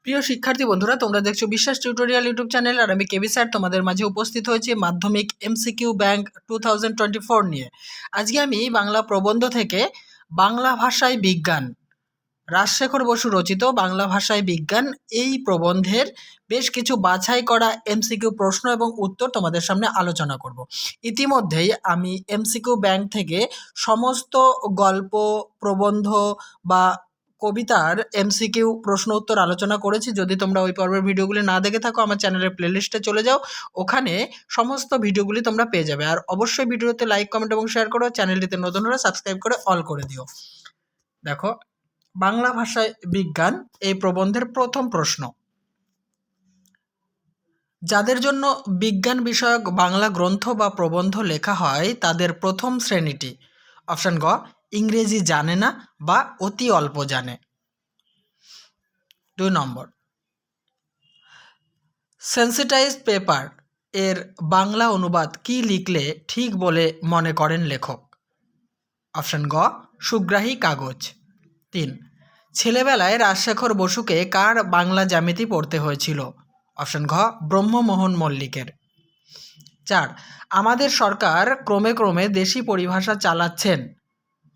প্রিয় শিক্ষার্থী বন্ধুরা, তোমরা দেখছো বিশ্বাস টিউটোরিয়াল ইউটিউব চ্যানেল, আর আমি কেবি স্যার তোমাদের মাঝে উপস্থিত হয়েছি মাধ্যমিক এমসিকিউ ব্যাংক 2024 নিয়ে। আজকে আমি বাংলা প্রবন্ধ থেকে বাংলা ভাষায় বিজ্ঞান, রাজশেখর বসু রচিত বাংলা ভাষায় বিজ্ঞান এই প্রবন্ধের বেশ কিছু বাছাই করা এমসিকিউ প্রশ্ন এবং উত্তর তোমাদের সামনে আলোচনা করব। ইতিমধ্যেই আমি এমসিকিউ ব্যাংক থেকে সমস্ত গল্প, প্রবন্ধ বা কবিতার এমসিকিউ প্রশ্ন উত্তর আলোচনা করেছি। যদি তোমরা ওই পর্বের ভিডিওগুলি না দেখে থাকো, আমার চ্যানেলের প্লেলিস্টে চলে যাও, ওখানে সমস্ত ভিডিওগুলি তোমরা পেয়ে যাবে। আর অবশ্যই ভিডিওতে লাইক, কমেন্ট এবং শেয়ার করো। চ্যানেলটিতে নতুন হলে সাবস্ক্রাইব করে অল করে দিও। দেখো, বাংলা ভাষায় বিজ্ঞান এই প্রবন্ধের প্রথম প্রশ্ন: যাদের জন্য বিজ্ঞান বিষয়ক বাংলা গ্রন্থ বা প্রবন্ধ লেখা হয় তাদের প্রথম শ্রেণীটি। অপশন গ, ইংরেজি জানে না বা অতি অল্প জানে। 2 নম্বর, সেন্সিটাইজড পেপার এর বাংলা অনুবাদ কি লিখলে ঠিক বলে মনে করেন লেখক? অপশন গ, সুগ্রাহী কাগজ। 3, ছেলেবেলায় রাজশেখর বসুকে কার বাংলা জ্যামিতি পড়তে হয়েছিল? অপশন ঘ, ব্রহ্মমোহন মল্লিকের। 4, আমাদের সরকার ক্রমে ক্রমে দেশি পরিভাষা চালাচ্ছেন।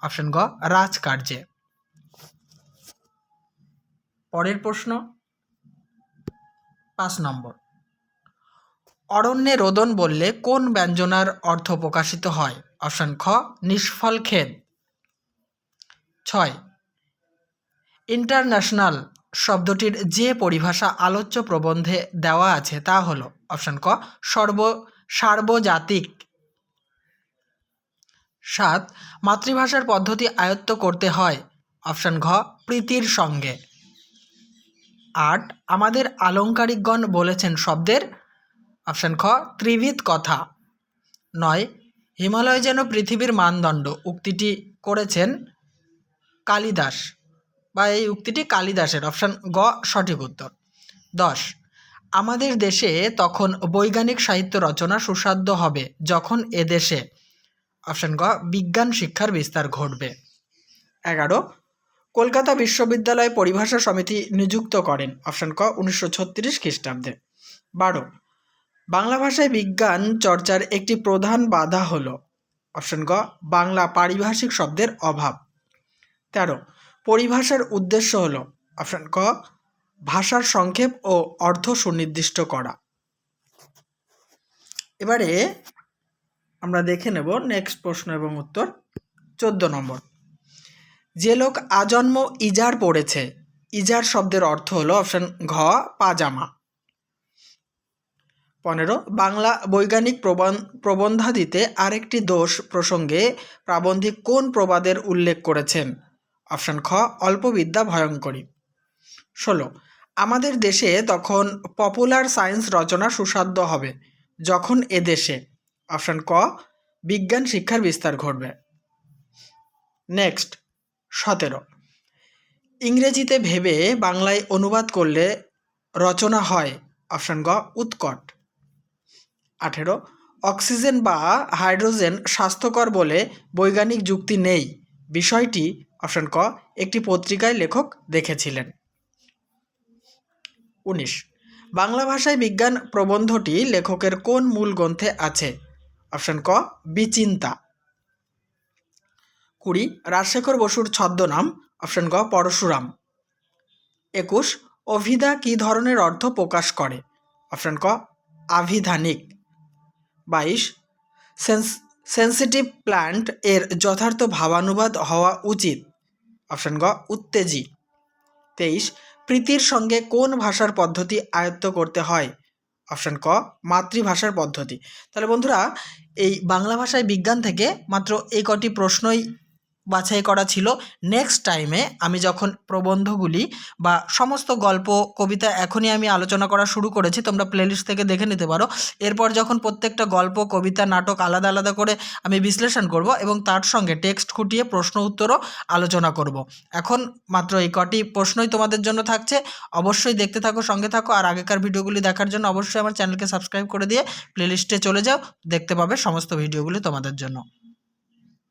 অপশন গ, রাজকার্যে। পরের প্রশ্ন 5 নম্বর, অরণ্যে রোদন বললে কোন ব্যঞ্জনার অর্থ প্রকাশিত হয়? অপশন খ, নিষ্ফল খেদ। 6, ইন্টারন্যাশনাল শব্দটির যে পরিভাষা আলোচ্য প্রবন্ধে দেওয়া আছে তা হলো? অপশন ক, সার্বজাতিক। 7, মাতৃভাষার পদ্ধতি আয়ত্ত করতে হয়? অপশন ঘ, প্রীতির সঙ্গে। 8, আমাদের আলংকারিকগণ বলেছেন শব্দের? অপশন খ, ত্রিবিধ কথা। 9, হিমালয় যেন পৃথিবীর মানদণ্ড উক্তিটি করেছেন কালিদাস, বা এই উক্তিটি কালিদাসের। অপশন গ সঠিক উত্তর। 10, আমাদের দেশে তখন বৈজ্ঞানিক সাহিত্য রচনা সুসাধ্য হবে যখন এদেশে? অপশন গ, বিজ্ঞান শিক্ষার বিস্তার ঘটবে। 11, কলকাতা বিশ্ববিদ্যালয় পরিভাষা সমিতি নিযুক্ত করেন? অপশন ক, 1936 খ্রিস্টাব্দে। 12, বাংলা ভাষায় বিজ্ঞান চর্চার একটি প্রধান বাধা হলো? অপশন গ, বাংলা পারিভাষিক শব্দের অভাব। 13, পরিভাষার উদ্দেশ্য হলো? অপশন ক, ভাষার সংক্ষেপ ও অর্থ সুনির্দিষ্ট করা। এবারে আমরা দেখে নেব নেক্সট প্রশ্ন এবং উত্তর। 14 নম্বর, যে লোক আজন্ম ইজার পড়েছে, ইজার শব্দের অর্থ হলো? অপশন ঘ, পাজামা। 15, বাংলা বৈজ্ঞানিক প্রবন্ধাদিতে আরেকটি দোষ প্রসঙ্গে প্রাবন্ধিক কোন প্রবাদের উল্লেখ করেছেন? অপশন খ, অল্পবিদ্যা ভয়ঙ্করী। 16, আমাদের দেশে তখন পপুলার সায়েন্স রচনা সুসাধ্য হবে যখন এদেশে? অপশন ক, বিজ্ঞান শিক্ষার বিস্তার ঘটবে। নেক্সট 17, ইংরেজিতে ভেবে বাংলায় অনুবাদ করলে রচনা হয়? অপশন গ, উৎকট। 18, অক্সিজেন বা হাইড্রোজেন স্বাস্থ্যকর বলে বৈজ্ঞানিক যুক্তি নেই বিষয়টি? অপশন ক, একটি পত্রিকায় লেখক দেখেছিলেন। 19, বাংলা ভাষায় বিজ্ঞান প্রবন্ধটি লেখকের কোন মূল গ্রন্থে আছে? অপশন ক, বিচিন্তা। 20, রাজশেখর বসুর ছদ্মনাম? অপশন গ, পরশুরাম। 21, অভিধা কী ধরনের অর্থ প্রকাশ করে? অপশন ক, আভিধানিক। 22, সেন্সিটিভ প্ল্যান্ট এর যথার্থ ভাবানুবাদ হওয়া উচিত? অপশন গ, উত্তেজি। 23, প্রীতির সঙ্গে কোন ভাষার পদ্ধতি আয়ত্ত করতে হয়? অপশন ক, মাতৃভাষার পদ্ধতি। তাহলে বন্ধুরা, এই বাংলা ভাষায় বিজ্ঞান থেকে মাত্র এই কটি প্রশ্নই বাছাই করা ছিল। নেক্সট টাইমে আমি যখন প্রবন্ধগুলি বা সমস্ত গল্প, কবিতা এখনই আমি আলোচনা করা শুরু করেছি, তোমরা প্লেলিস্ট থেকে দেখে নিতে পারো। এরপর যখন প্রত্যেকটা গল্প, কবিতা, নাটক আলাদা আলাদা করে আমি বিশ্লেষণ করব এবং তার সঙ্গে টেক্সট খুঁটিয়ে প্রশ্ন উত্তরও আলোচনা করব। এখন মাত্র এই কটি প্রশ্নই তোমাদের জন্য থাকছে। অবশ্যই দেখতে থাকো, সঙ্গে থাকো। আর আগেকার ভিডিওগুলি দেখার জন্য অবশ্যই আমার চ্যানেলকে সাবস্ক্রাইব করে দিয়ে প্লেলিস্টে চলে যাও, দেখতে পাবে সমস্ত ভিডিওগুলি তোমাদের জন্য।